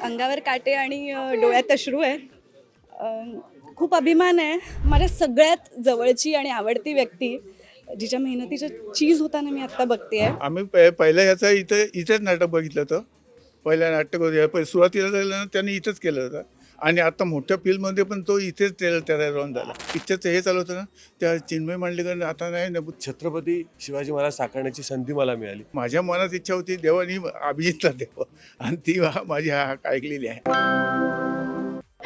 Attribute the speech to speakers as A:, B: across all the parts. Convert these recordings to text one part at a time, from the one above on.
A: अंगावर काटे आणि डोळ्यात अश्रू आहे. खूप अभिमान आहे. माझ्या सगळ्यात जवळची आणि आवडती व्यक्ती जिच्या मेहनतीचं चीज होताना मी आत्ता बघते आहे.
B: आम्ही पहिल्या ह्याचा इथेच नाटक बघितलं होतं. पहिल्या नाटक सुरुवातीला झालं ना त्यांनी इथंच केलं होतं आणि आता मोठ्या फिल्ममध्ये पण तो इथेच त्याला रॉन झाला. पिक्चरचं हे चालू होतं ना त्या चिन्मय मांडलेकर आता नाही ना
C: छत्रपती शिवाजी महाराज साकारण्याची संधी मला मिळाली.
B: माझ्या मनात इच्छा होती देवानी अभिजितला द्यावं आणि ती माझी ऐकलेली आहे.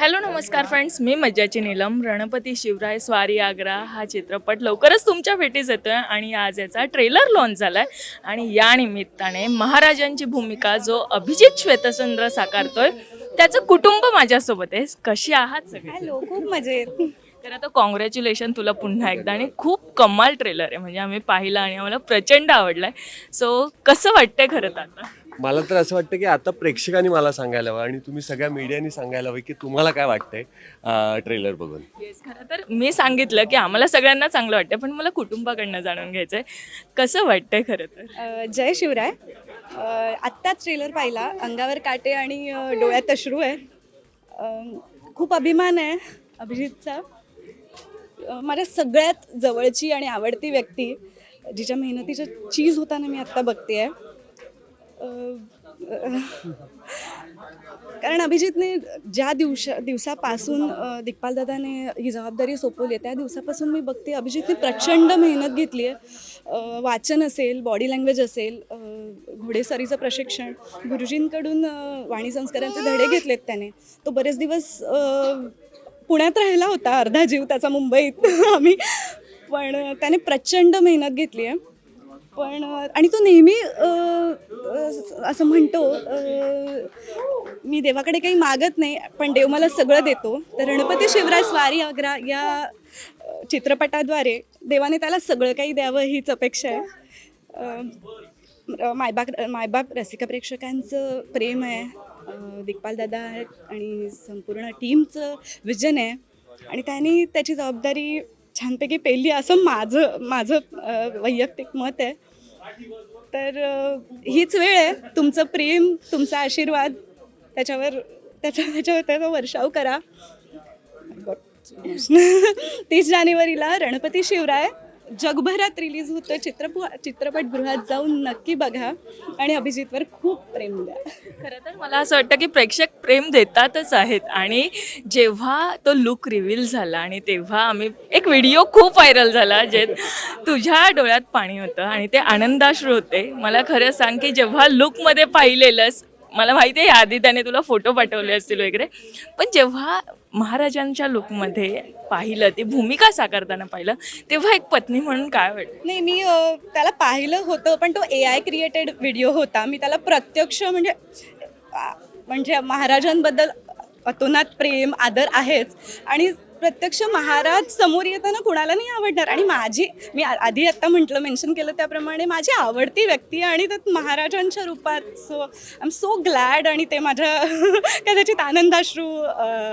D: हॅलो नमस्कार फ्रेंड्स, मी मज्जाची नीलम. रणपती शिवराय स्वारी आग्रा हा चित्रपट लवकरच तुमच्या भेटीस येतोय आणि आज याचा ट्रेलर लॉन्च झालाय आणि या निमित्ताने महाराजांची भूमिका जो अभिजित श्वेतचंद्र साकारतोय त्याचं कुटुंब माझ्यासोबत आहे. कशी आहात सगळे?
A: हॅलो, खूप मजेत.
D: तर आता कॉंग्रॅच्युलेशन तुला पुन्हा एकदा. आणि खूप कमाल ट्रेलर आहे, म्हणजे आम्ही पाहिला आणि आम्हाला प्रचंड आवडलाय. सो कसं वाटतंय खरं तर आता?
C: मला तर असं वाटतं की आता प्रेक्षकांनी मला सांगायला हवं आणि तुम्ही सगळ्या मीडियानी सांगायला हवं की तुम्हाला काय वाटतंय ट्रेलर बघून.
D: येस, खरं तर मी सांगितलं की आम्हाला सगळ्यांना चांगलं वाटतं, पण मला कुटुंबाकडनं जाणून घ्यायचं आहे कसं वाटतंय खरं तर.
A: जय शिवराय. आत्ताच ट्रेलर पाहिला. अंगावर काटे आणि डोळ्यात अश्रू आहे. खूप अभिमान आहे अभिजितचा. माझ्या सगळ्यात जवळची आणि आवडती व्यक्ती जिच्या मेहनतीचं चीज होताना मी आत्ता बघते आहे. कारण अभिजितने ज्या दिवसापासून दिग्पालदादाने ही जबाबदारी सोपवली आहे त्या दिवसापासून मी बघते अभिजितने प्रचंड मेहनत घेतली आहे. वाचन असेल, बॉडी लँग्वेज असेल, घोडेस्वारीचं प्रशिक्षण, गुरुजींकडून वाणी संस्कारांचे धडे घेतलेत त्याने. तो बरेच दिवस पुण्यात राहिला होता, अर्धा जीव त्याचा मुंबईत आम्ही, पण त्याने प्रचंड मेहनत घेतली आहे. पण आणि तो नेहमी असं म्हणतो मी देवाकडे काही मागत नाही पण देव मला सगळं देतो. तर रणपती शिवराय स्वारी आग्रा या चित्रपटाद्वारे देवाने त्याला सगळं काही द्यावं हीच अपेक्षा आहे. मायबाप रसिका प्रेक्षकांचं प्रेम आहे, दिग्पालदादा आणि संपूर्ण टीमचं विजन आहे आणि त्यांनी त्याची जबाबदारी छानपैकी पेलली असं माझं वैयक्तिक मत आहे. तर हीच वेळ आहे. तुमचं प्रेम, तुमचा आशीर्वाद त्याच्यावर वर्षाव करा. 30 जानेवारीला रणपती शिवराय जगभरात रिलीज होतं. चित्रपटगृहात जाऊन नक्की बघा आणि अभिजितवर खूप प्रेम द्या.
D: खरं तर मला असं वाटतं की प्रेक्षक प्रेम देतातच आहेत. आणि जेव्हा तो लुक रिव्हील झाला आणि तेव्हा आम्ही एक व्हिडिओ खूप व्हायरल झाला जे तुझ्या डोळ्यात पाणी होतं आणि ते आनंदाश्रू होते. मला खरं सांग की जेव्हा लुकमध्ये पाहिलेलंस, मला माहिती आहे आधी त्याने तुला फोटो पाठवले असतील वगैरे, पण जेव्हा महाराजांच्या लुकमध्ये पाहिलं, ती भूमिका साकारताना पाहिलं, तेव्हा एक पत्नी म्हणून काय वाटतं?
A: नाही, मी त्याला पाहिलं होतं पण तो AI क्रिएटेड व्हिडिओ होता. मी त्याला प्रत्यक्ष म्हणजे महाराजांबद्दल अतोनात प्रेम आदर आहेच आणि प्रत्यक्ष महाराज समोर येताना कुणाला नाही आवडणार. आणि मी आधी आत्ता मेन्शन केलं त्याप्रमाणे माझी आवडती व्यक्ती आणि त्यात महाराजांच्या रूपात. So I am so glad आणि ते माझ्या कदाचित आनंदाश्रू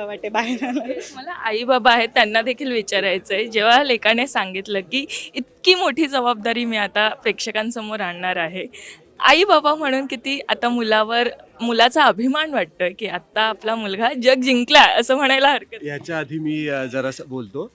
A: वाटे बाहेर आलं.
D: मला आई बाबा आहेत त्यांना देखील विचारायचं आहे, जेव्हा लेकाने सांगितलं की इतकी मोठी जबाबदारी मी आता प्रेक्षकांसमोर आणणार आहे, आई बाबा म्हणून किती आता मुलाचा अभिमान वाटतोय की आता आपला मुलगा जग जिंकला असं म्हणायला हरकत.
C: याच्या आधी मी जरासं बोलतो.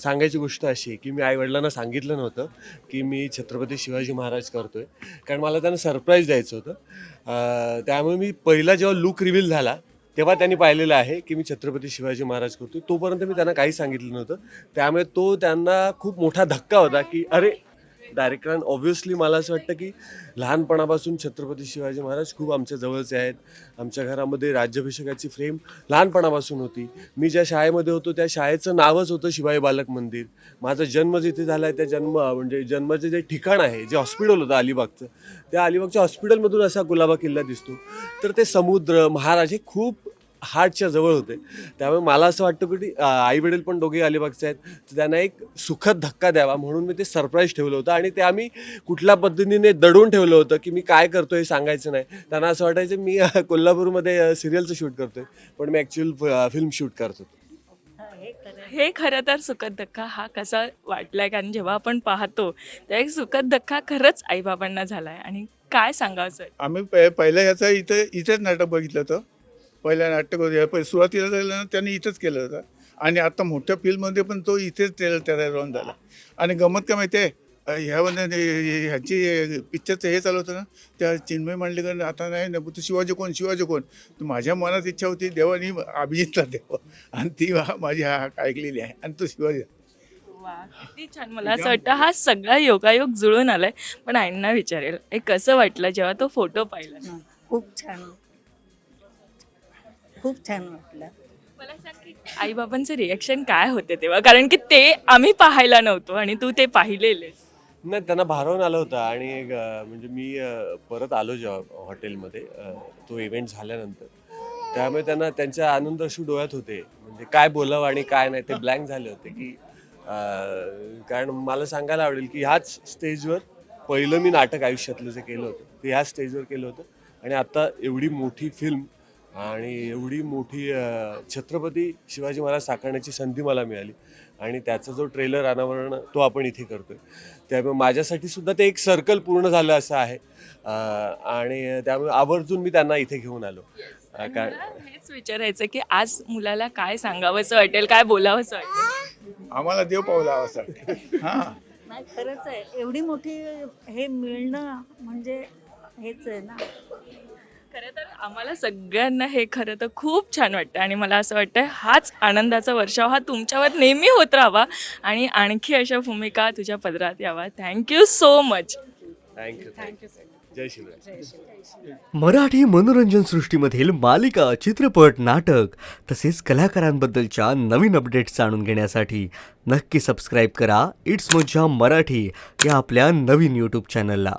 C: सांगायची गोष्ट अशी आहे की मी आईवडिलांना सांगितलं नव्हतं की मी छत्रपती शिवाजी महाराज करतोय, कारण मला त्यांना सरप्राईज द्यायचं होतं. त्यामुळे मी पहिला जेव्हा लुक रिव्हील झाला तेव्हा त्यांनी पाहिलेलं आहे की मी छत्रपती शिवाजी महाराज करतोय. तोपर्यंत मी त्यांना काही सांगितलं नव्हतं. त्यामुळे तो त्यांना खूप मोठा धक्का होता की अरे डायरेक्ट. कारण ऑब्व्हियसली मला असं वाटतं की लहानपणापासून छत्रपती शिवाजी महाराज खूप आमच्या जवळचे आहेत. आमच्या घरामध्ये राज्याभिषेकाची फ्रेम लहानपणापासून होती. मी ज्या शाळेमध्ये होतो त्या शाळेचं नावच होतं शिवाई बालक मंदिर. माझा जन्म जिथे झाला आहे त्या जन्माचं जे ठिकाण आहे, जे हॉस्पिटल होतं अलिबागचं, त्या अलिबागच्या हॉस्पिटलमधून असा गुलाबा किल्ला दिसतो. तर ते समुद्र, महाराज हे खूप हार्टच्या जवळ होते. त्यामुळे मला असं वाटतं की आई वडील पण दोघे अलिबागचे आहेत, तर त्यांना एक सुखद धक्का द्यावा म्हणून मी ते सरप्राईज ठेवलं होतं. आणि ते आम्ही कुठल्या पद्धतीने दडवून ठेवलं होतं की मी काय करतो हे सांगायचं नाही. त्यांना असं वाटायचं मी कोल्हापूरमध्ये सिरियलचं शूट करतोय, पण मी ॲक्च्युअल फिल्म शूट करत होतो.
D: हे खरं तर सुखद धक्का हा कसा वाटलाय, कारण जेव्हा आपण पाहतो तर एक सुखद धक्का खरंच आईबाबांना झालाय. आणि काय सांगायचं?
B: आम्ही पहिल्या ह्याचा इथेच नाटक बघितलं होतं. पहिल्या नाटक होते सुरुवातीला झालं ना त्यांनी इथंच केलं होतं आणि आता मोठ्या फिल्ममध्ये पण तो इथेच त्याचा रॉन झाला. आणि गंमत काय माहिती आहे, ह्याची पिक्चरचं हे चालू होतं ना, त्या चिन्मय मांडलेकर आता नाही ना तू शिवाजी कोण तर माझ्या मनात इच्छा होती देवानी अभिजितला द्यावं आणि ती माझी ऐकलेली आहे आणि तो शिवाजी.
D: वा, किती छान. मला असं वाटतं हा सगळा योगायोग जुळून आलाय. पण आईंना विचारेल, हे कसं वाटलं जेव्हा तो फोटो पाहिला?
E: खूप छान, खूप छान वाटलं.
D: मला सांग की आईबाबांचे रिॲक्शन काय होते तेव्हा, कारण की ते आम्ही पाहायला नव्हतो आणि तू ते पाहिलेलेस.
C: नाही, त्यांना भारावून आलं होतं आणि म्हणजे मी परत आलो जेव्हा हॉटेलमध्ये तो इव्हेंट झाल्यानंतर, त्यामुळे त्यांना त्यांच्या आनंद अश्रू डोळ्यात होते. म्हणजे काय बोलावं आणि काय नाही ते ब्लँक झाले होते की कारण मला सांगायला आवडेल की ह्याच स्टेजवर पहिलं मी नाटक आयुष्यातलं जे केलं होतं ते ह्याच स्टेजवर केलं होतं आणि आता एवढी मोठी फिल्म आणि एवढी मोठी छत्रपती शिवाजी महाराज साकारण्याची संधी मला मिळाली आणि त्याचा जो ट्रेलर अनावरण तो आपण इथे करतोय, त्यामुळे माझ्यासाठी सुद्धा ते एक सर्कल पूर्ण झालं असं आहे. आणि त्यामुळे आवर्जून मी त्यांना इथे घेऊन आलो.
D: मला हेच विचारायचं की आज मुलाला काय सांगावंसं वाटेल, काय बोलावंसं वाटेल?
B: आम्हाला देव पावला असं हां.
E: नाही, खरंच आहे, एवढी मोठी हे मिळणं म्हणजे हेच आहे ना.
D: खरं तर आम्हाला सगळ्यांना हे खरं तर खूप छान वाटतं आणि मला असं वाटतं हाच आनंदाचा वर्षाव हा तुमच्यावर नेहमी होत राहावा आणि आणखी अशा भूमिका तुझ्या पदरात यावा. Thank you so much.
C: थँक्यू. जय शिवराय.
F: मराठी मनोरंजन सृष्टीमधील मालिका, चित्रपट, नाटक तसेच कलाकारांबद्दलच्या नवीन अपडेट्स जाणून घेण्यासाठी नक्की सबस्क्राईब करा इट्स मज्जा मराठी या आपल्या नवीन यूट्यूब चॅनलला.